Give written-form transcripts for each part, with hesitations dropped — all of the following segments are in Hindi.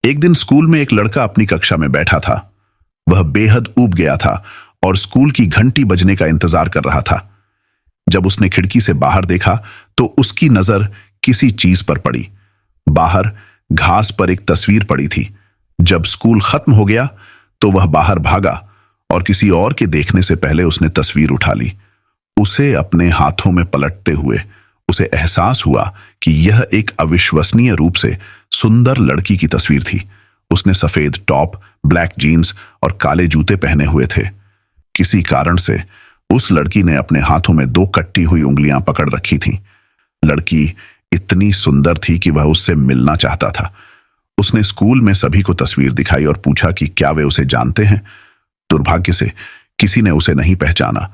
एक दिन स्कूल में एक लड़का अपनी कक्षा में बैठा था। वह बेहद ऊब गया था और स्कूल की घंटी बजने का इंतजार कर रहा था। जब उसने खिड़की से बाहर देखा तो उसकी नजर किसी चीज पर पड़ी। बाहर घास पर एक तस्वीर पड़ी थी। जब स्कूल खत्म हो गया तो वह बाहर भागा और किसी और के देखने से पहले उसने तस्वीर उठा ली। उसे अपने हाथों में पलटते हुए उसे एहसास हुआ कि यह एक अविश्वसनीय रूप से सुंदर लड़की की तस्वीर थी। उसने सफेद टॉप, ब्लैक जीन्स और काले जूते पहने हुए थे। किसी कारण से उस लड़की ने अपने हाथों में 2 कटी हुई उंगलियां पकड़ रखी थीं। लड़की इतनी सुंदर थी कि वह उससे मिलना चाहता था। उसने स्कूल में सभी को तस्वीर दिखाई और पूछा कि क्या वे उसे जानते हैं। दुर्भाग्य से किसी ने उसे नहीं पहचाना।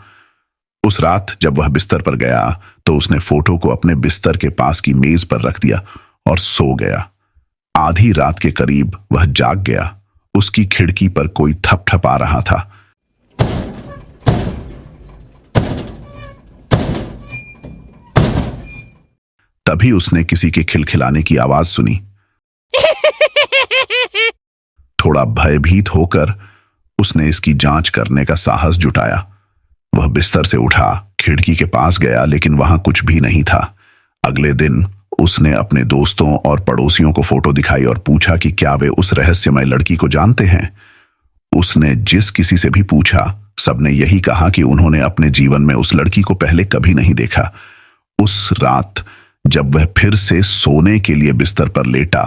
उस रात जब वह बिस्तर पर गया तो उसने फोटो को अपने बिस्तर के पास की मेज पर रख दिया और सो गया। आधी रात के करीब वह जाग गया। उसकी खिड़की पर कोई थपथपा रहा था। तभी उसने किसी के खिलखिलाने की आवाज सुनी। थोड़ा भयभीत होकर उसने इसकी जांच करने का साहस जुटाया। वह बिस्तर से उठा, खिड़की के पास गया, लेकिन वहां कुछ भी नहीं था। अगले दिन उसने अपने दोस्तों और पड़ोसियों को फोटो दिखाई और पूछा कि क्या वे उस रहस्यमय लड़की को जानते हैं। उसने जिस किसी से भी पूछा, सबने यही कहा कि उन्होंने अपने जीवन में उस लड़की को पहले कभी नहीं देखा। उस रात जब वह फिर से सोने के लिए बिस्तर पर लेटा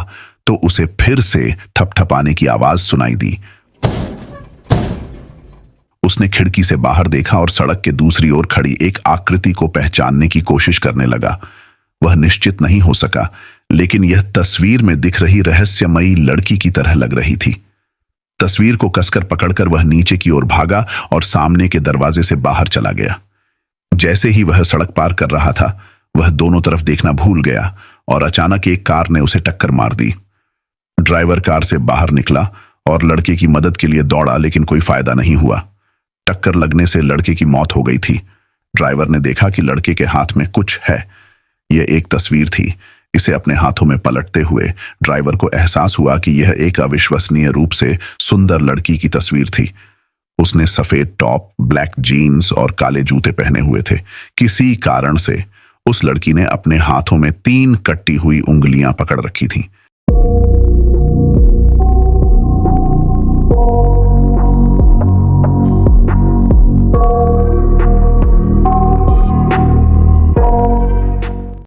तो उसे फिर से थपथपाने की आवाज सुनाई दी। उसने खिड़की से बाहर देखा और सड़क के दूसरी ओर खड़ी एक आकृति को पहचानने की कोशिश करने लगा। वह निश्चित नहीं हो सका, लेकिन यह तस्वीर में दिख रही रहस्यमयी लड़की की तरह लग रही थी। तस्वीर को कसकर पकड़कर वह नीचे की ओर भागा और सामने के दरवाजे से बाहर चला गया। जैसे ही वह सड़क पार कर रहा था, वह दोनों तरफ देखना भूल गया और अचानक एक कार ने उसे टक्कर मार दी। ड्राइवर कार से बाहर निकला और लड़के की मदद के लिए दौड़ा, लेकिन कोई फायदा नहीं हुआ। टक्कर लगने से लड़के की मौत हो गई थी। ड्राइवर ने देखा कि लड़के के हाथ में कुछ है। यह एक तस्वीर थी। इसे अपने हाथों में पलटते हुए ड्राइवर को एहसास हुआ कि यह एक अविश्वसनीय रूप से सुंदर लड़की की तस्वीर थी। उसने सफेद टॉप, ब्लैक जीन्स और काले जूते पहने हुए थे। किसी कारण से उस लड़की ने अपने हाथों में 3 कटी हुई उंगलियां पकड़ रखी थीं।